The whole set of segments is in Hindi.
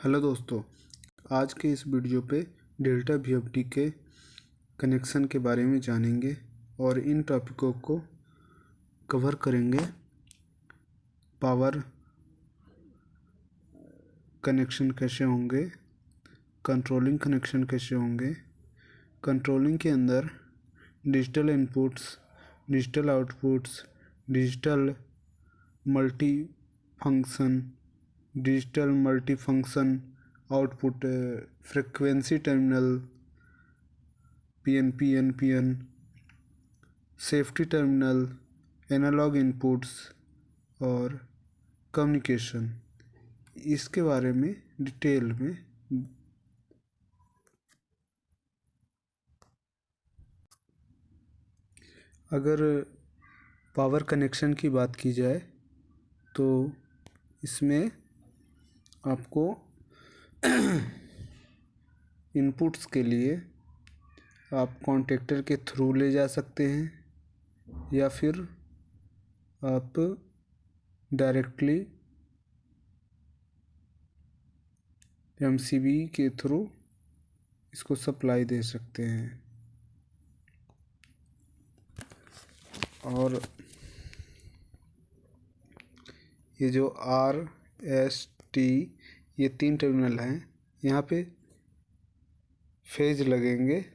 हेलो दोस्तों, आज के इस वीडियो पे डेल्टा वीएफडी के कनेक्शन के बारे में जानेंगे और इन टॉपिकों को कवर करेंगे। पावर कनेक्शन कैसे होंगे, कंट्रोलिंग कनेक्शन कैसे होंगे, कंट्रोलिंग के अंदर digital inputs, digital outputs, digital multi function output, frequency terminal, PNP, NPN, safety terminal, analogue inputs और कम्युनिकेशन, इसके बारे में डिटेल में अगर पावर कनेक्शन की बात की जाए तो इसमें आपको इनपुट्स के लिए आप कॉन्टेक्टर के थ्रू ले जा सकते हैं या फिर आप डायरेक्टली एमसीबी के थ्रू इसको सप्लाई दे सकते हैं। और ये जो आर एस टी ये 3 टर्मिनल हैं, यहाँ पे फेज लगेंगे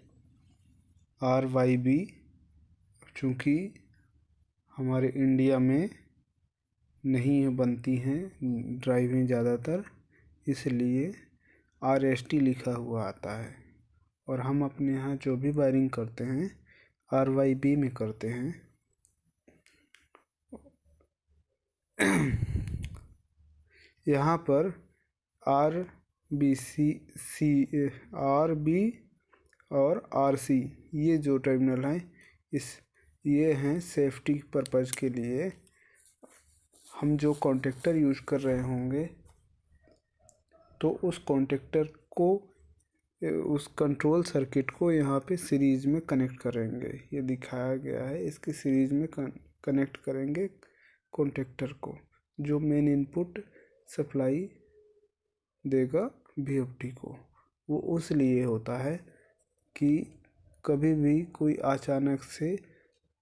आर वाई बी। चूँकि हमारे इंडिया में नहीं बनती हैं ड्राइवें ज़्यादातर, इसलिए आर एस टी लिखा हुआ आता है और हम अपने यहाँ जो भी वायरिंग करते हैं आर वाई बी में करते हैं। यहाँ पर आर बी और आर सी ये जो टर्मिनल हैं ये हैं सेफ्टी पर्पज़ के लिए। हम जो कॉन्टेक्टर यूज कर रहे होंगे तो उस कॉन्टेक्टर को, उस कंट्रोल सर्किट को यहाँ पे सीरीज में कनेक्ट करेंगे। ये दिखाया गया है, इसकी सीरीज में कनेक्ट करेंगे कॉन्टेक्टर को, जो मेन इनपुट सप्लाई देगा वीएफडी को। वो उस लिए होता है कि कभी भी कोई अचानक से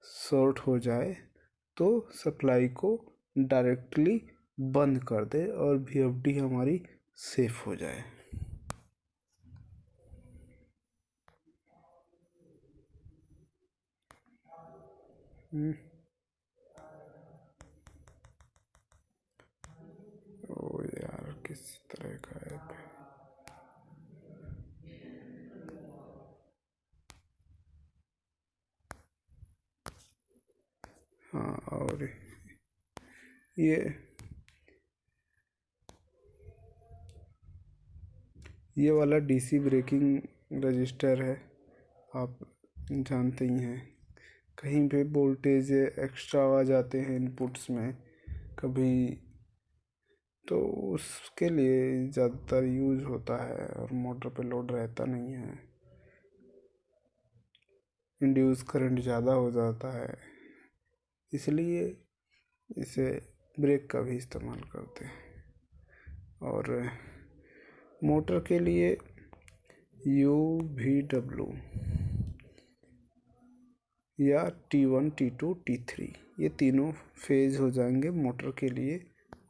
शॉर्ट हो जाए तो सप्लाई को डायरेक्टली बंद कर दे और वीएफडी हमारी सेफ हो जाए। ओ यार, किस तरह का ऐप है। हाँ, और ये वाला डीसी ब्रेकिंग रजिस्टर है, आप जानते ही हैं। कहीं पे वोल्टेज एक्स्ट्रा आ जाते हैं इनपुट्स में कभी, तो उसके लिए ज़्यादातर यूज होता है और मोटर पे लोड रहता नहीं है, इंड्यूस करंट ज़्यादा हो जाता है, इसलिए इसे ब्रेक का भी इस्तेमाल करते हैं। और मोटर के लिए UVW या T1, T2, T3 ये तीनों फेज हो जाएंगे मोटर के लिए।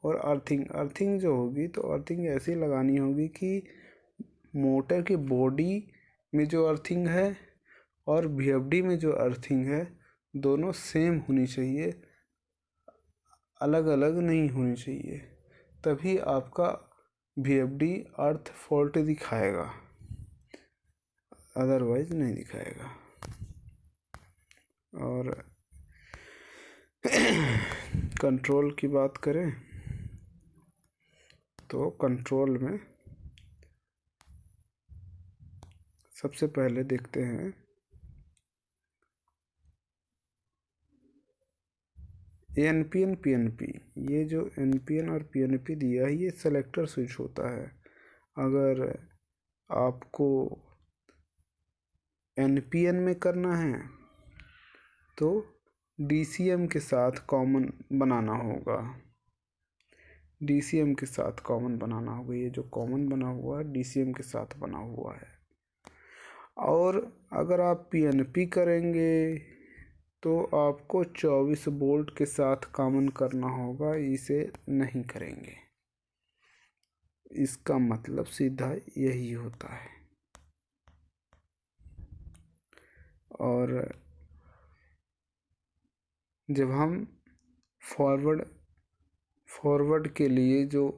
और अर्थिंग जो होगी तो अर्थिंग ऐसी लगानी होगी कि मोटर की बॉडी में जो अर्थिंग है और वीएफडी में जो अर्थिंग है दोनों सेम होनी चाहिए, अलग अलग नहीं होनी चाहिए, तभी आपका वीएफडी अर्थ फॉल्ट दिखाएगा, अदरवाइज नहीं दिखाएगा। और कंट्रोल की बात करें तो कंट्रोल में सबसे पहले देखते हैं एनपीएन पीएनपी। ये जो एनपीएन और पीएनपी दिया है ये सेलेक्टर स्विच होता है। अगर आपको एनपीएन में करना है तो डीसीएम के साथ कॉमन बनाना होगा। DCM के साथ कॉमन बनाना होगा। ये जो कॉमन बना हुआ है DCM के साथ बना हुआ है। और अगर आप PNP करेंगे तो आपको 24 वोल्ट के साथ कॉमन करना होगा, इसे नहीं करेंगे। इसका मतलब सीधा यही होता है। और जब हम फॉरवर्ड के लिए जो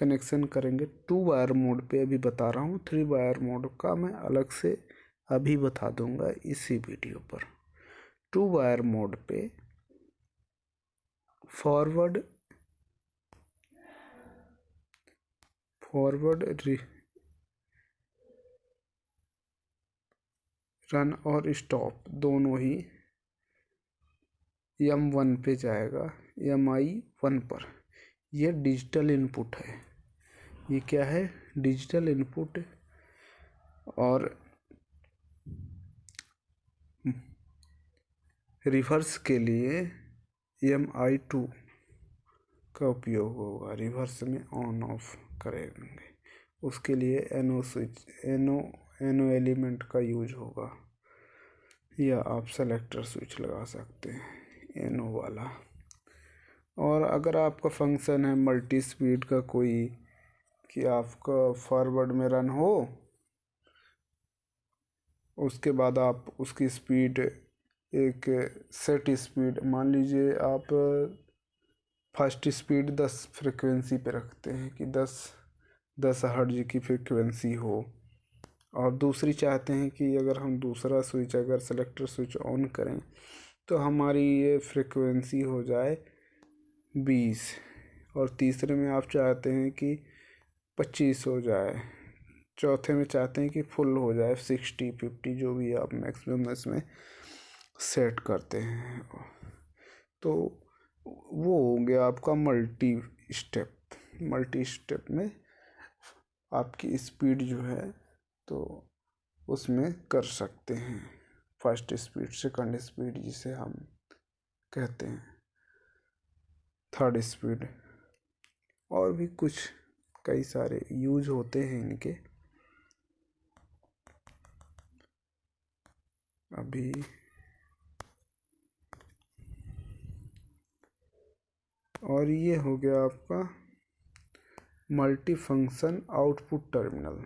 कनेक्शन करेंगे 2 वायर मोड पे, अभी बता रहा हूँ, 3 वायर मोड का मैं अलग से अभी बता दूंगा इसी वीडियो पर। 2 वायर मोड पे फॉरवर्ड रन और स्टॉप दोनों ही M1 पे जाएगा, MI1 पर। यह डिजिटल इनपुट है। ये क्या है? Digital input. और रिवर्स के लिए MI2 का उपयोग होगा। रिवर्स में ऑन ऑफ करेंगे, उसके लिए NO स्विच, NO एलिमेंट का यूज होगा, या आप सेलेक्टर स्विच लगा सकते हैं NO वाला। और अगर आपका फंक्शन है मल्टी स्पीड का कोई, कि आपका फॉरवर्ड में रन हो, उसके बाद आप उसकी स्पीड एक सेट स्पीड, मान लीजिए आप फर्स्ट स्पीड 10 फ्रिक्वेंसी पे रखते हैं कि 10 हर्ट्ज की फ्रिक्वेंसी हो, और दूसरी चाहते हैं कि अगर हम दूसरा स्विच, अगर सेलेक्टर स्विच ऑन करें तो हमारी ये फ्रिक्वेंसी हो जाए 20, और तीसरे में आप चाहते हैं कि 25 हो जाए, चौथे में चाहते हैं कि फुल हो जाए 60, 50, जो भी आप मैक्सिमम इसमें सेट करते हैं। तो वो हो गया आपका मल्टी स्टेप में आपकी स्पीड जो है तो उसमें कर सकते हैं। फर्स्ट स्पीड, सेकंड स्पीड जिसे हम कहते हैं, थर्ड स्पीड, और भी कुछ कई सारे यूज होते हैं इनके। अभी और ये हो गया आपका मल्टी फंक्शन आउटपुट टर्मिनल।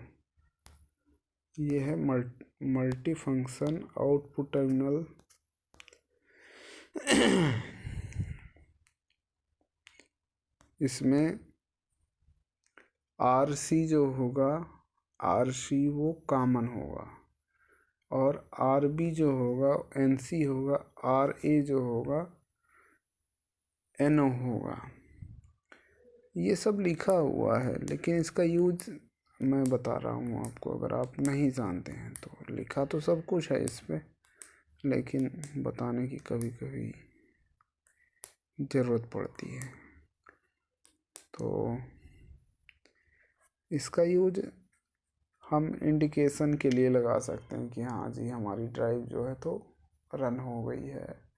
ये है मल्टी फंक्शन आउटपुट टर्मिनल। इसमें RC जो होगा, RC वो कॉमन होगा, और RB जो होगा NC होगा, RA जो होगा NO होगा। ये सब लिखा हुआ है, लेकिन इसका यूज मैं बता रहा हूँ आपको, अगर आप नहीं जानते हैं तो। लिखा तो सब कुछ है इस पे, लेकिन बताने की कभी कभी ज़रूरत पड़ती है। तो इसका यूज हम इंडिकेशन के लिए लगा सकते हैं कि हाँ जी हमारी ड्राइव जो है तो रन हो गई है।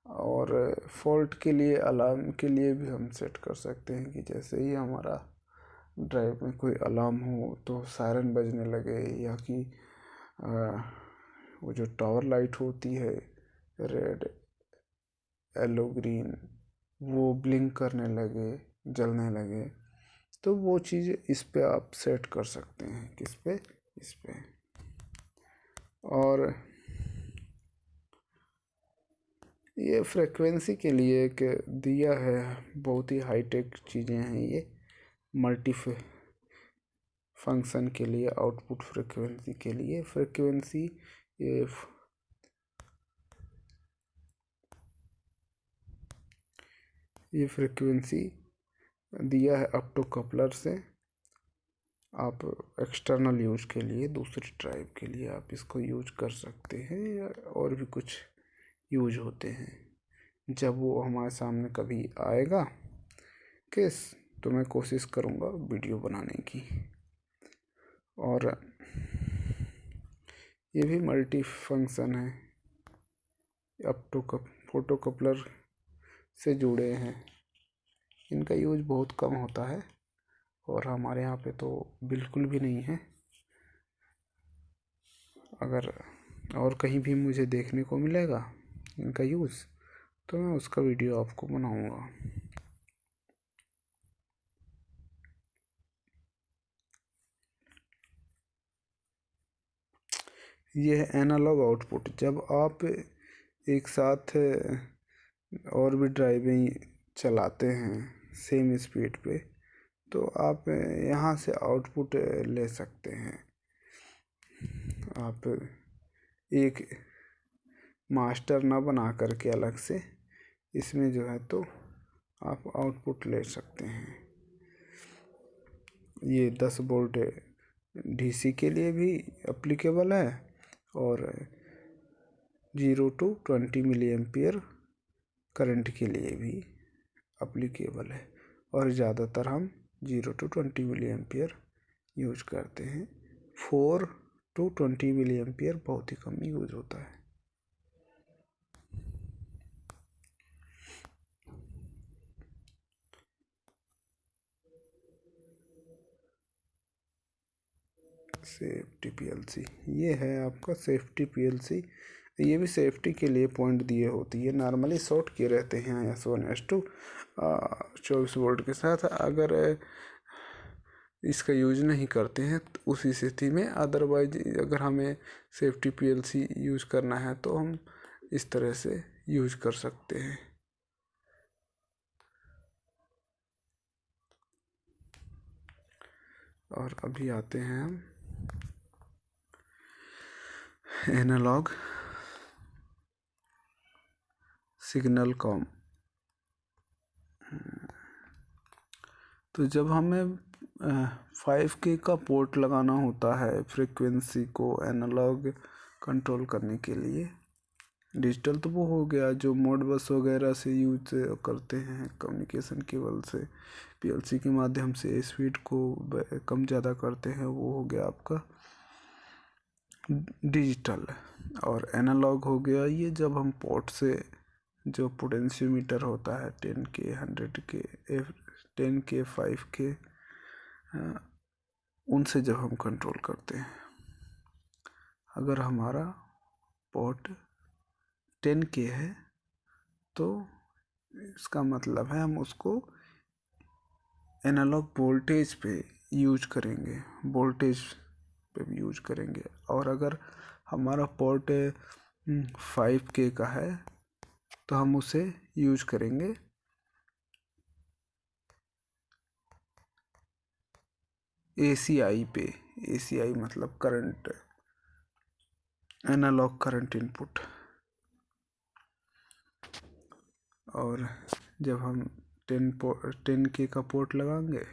और फॉल्ट के लिए, अलार्म के लिए भी हम सेट कर सकते हैं कि जैसे ही हमारा ड्राइव में कोई अलार्म हो तो सायरन बजने लगे, या कि वो जो टावर लाइट होती है रेड, येलो, ग्रीन, वो ब्लिंक करने लगे, जलने लगे। तो वो चीज़ इस पे आप सेट कर सकते हैं। किस पे? इस पे। और ये फ्रिक्वेंसी के लिए एक दिया है, बहुत ही हाईटेक चीज़ें हैं ये। मल्टी फंक्शन के लिए, आउटपुट फ्रिक्वेंसी के लिए फ्रिक्वेंसी ये फ्रिक्वेंसी दिया है ऑप्टो कपलर से। आप एक्सटर्नल यूज के लिए, दूसरी ड्राइव के लिए आप इसको यूज कर सकते हैं, या और भी कुछ यूज होते हैं। जब वो हमारे सामने कभी आएगा केस, तो मैं कोशिश करूँगा वीडियो बनाने की। और ये भी मल्टी फंक्शन है, ऑप्टो फोटो कपलर से जुड़े हैं। इनका यूज बहुत कम होता है और हमारे यहाँ पे तो बिल्कुल भी नहीं है। अगर और कहीं भी मुझे देखने को मिलेगा इनका यूज़ तो मैं उसका वीडियो आपको बनाऊँगा। ये है एनालॉग आउटपुट। जब आप एक साथ और भी ड्राइवें चलाते हैं सेम स्पीड पे तो आप यहाँ से आउटपुट ले सकते हैं। आप एक मास्टर ना बना करके अलग से इसमें जो है तो आप आउटपुट ले सकते हैं। ये 10 वोल्ट डीसी के लिए भी एप्लीकेबल है और 0 to 20 मिली एम्पियर करंट के लिए भी एप्लीकेबल है और ज़्यादातर हम 0 to 20 मिली एम्पियर यूज करते हैं। 4 to 20 मिली एम्पियर बहुत ही कम यूज होता है। सेफ्टी पीएलसी ये है आपका सेफ्टी पीएलसी। ये भी सेफ्टी के लिए पॉइंट दिए होती है। नॉर्मली शॉर्ट किए रहते हैं S1 S2 24 वोल्ट के साथ। अगर इसका यूज नहीं करते हैं तो उसी स्थिति में, अदरवाइज अगर हमें सेफ्टी पीएलसी यूज करना है तो हम इस तरह से यूज कर सकते हैं। और अभी आते हैं हम एनालॉग सिग्नल कॉम। तो जब हमें 5K का पोर्ट लगाना होता है फ्रीक्वेंसी को एनालॉग कंट्रोल करने के लिए, डिजिटल तो वो हो गया जो मोडबस वगैरह से यूज करते हैं कम्युनिकेशन केबल से पीएलसी के माध्यम से स्पीड को कम ज़्यादा करते हैं, वो हो गया आपका डिजिटल। और एनालॉग हो गया ये जब हम पोर्ट से जो पोटेंशियोमीटर होता है 10K 100K 10K 5K उनसे जब हम कंट्रोल करते हैं। अगर हमारा पोर्ट 10K है तो इसका मतलब है हम उसको एनालॉग वोल्टेज पे यूज करेंगे, वोल्टेज पे भी यूज करेंगे। और अगर हमारा पोर्ट 5K का है तो हम उसे यूज करेंगे ACI पे। ACI मतलब करंट, एनालॉग करंट इनपुट। और जब हम 10K का पोर्ट लगाएंगे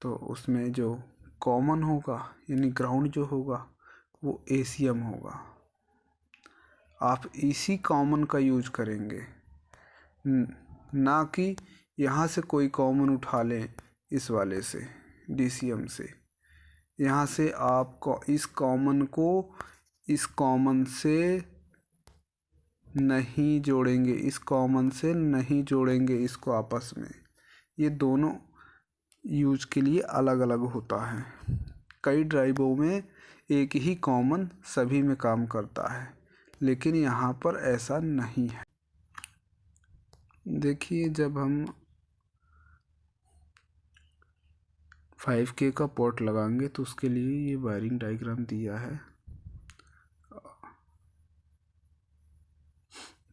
तो उसमें जो कॉमन होगा यानी ग्राउंड जो होगा वो ACM होगा। आप इसी कॉमन का यूज करेंगे, ना कि यहाँ से कोई कॉमन उठा लें इस वाले से DCM से। यहाँ से आप इस कॉमन को इस कॉमन से नहीं जोड़ेंगे, इस कॉमन से नहीं जोड़ेंगे इसको आपस में। ये दोनों यूज के लिए अलग अलग होता है। कई ड्राइवों में एक ही कॉमन सभी में काम करता है, लेकिन यहाँ पर ऐसा नहीं है। देखिए जब हम 5K का पोर्ट लगाएंगे तो उसके लिए ये वायरिंग डायग्राम दिया है।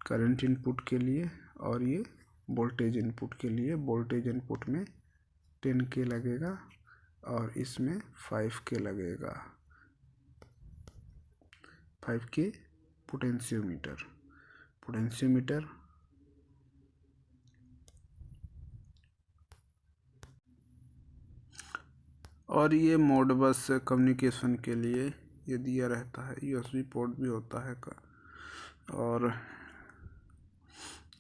करंट इनपुट के लिए और ये वोल्टेज इनपुट के लिए। वोल्टेज इनपुट में 10K लगेगा और इसमें 5K लगेगा। 5K पोटेंशियोमीटर और ये मोडबस कम्युनिकेशन के लिए ये दिया रहता है। USB पोर्ट भी होता है और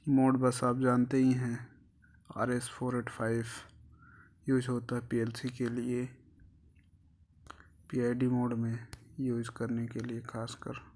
मोडबस आप जानते ही हैं RS485 यूज होता है PLC के लिए, PID मोड में यूज करने के लिए खासकर।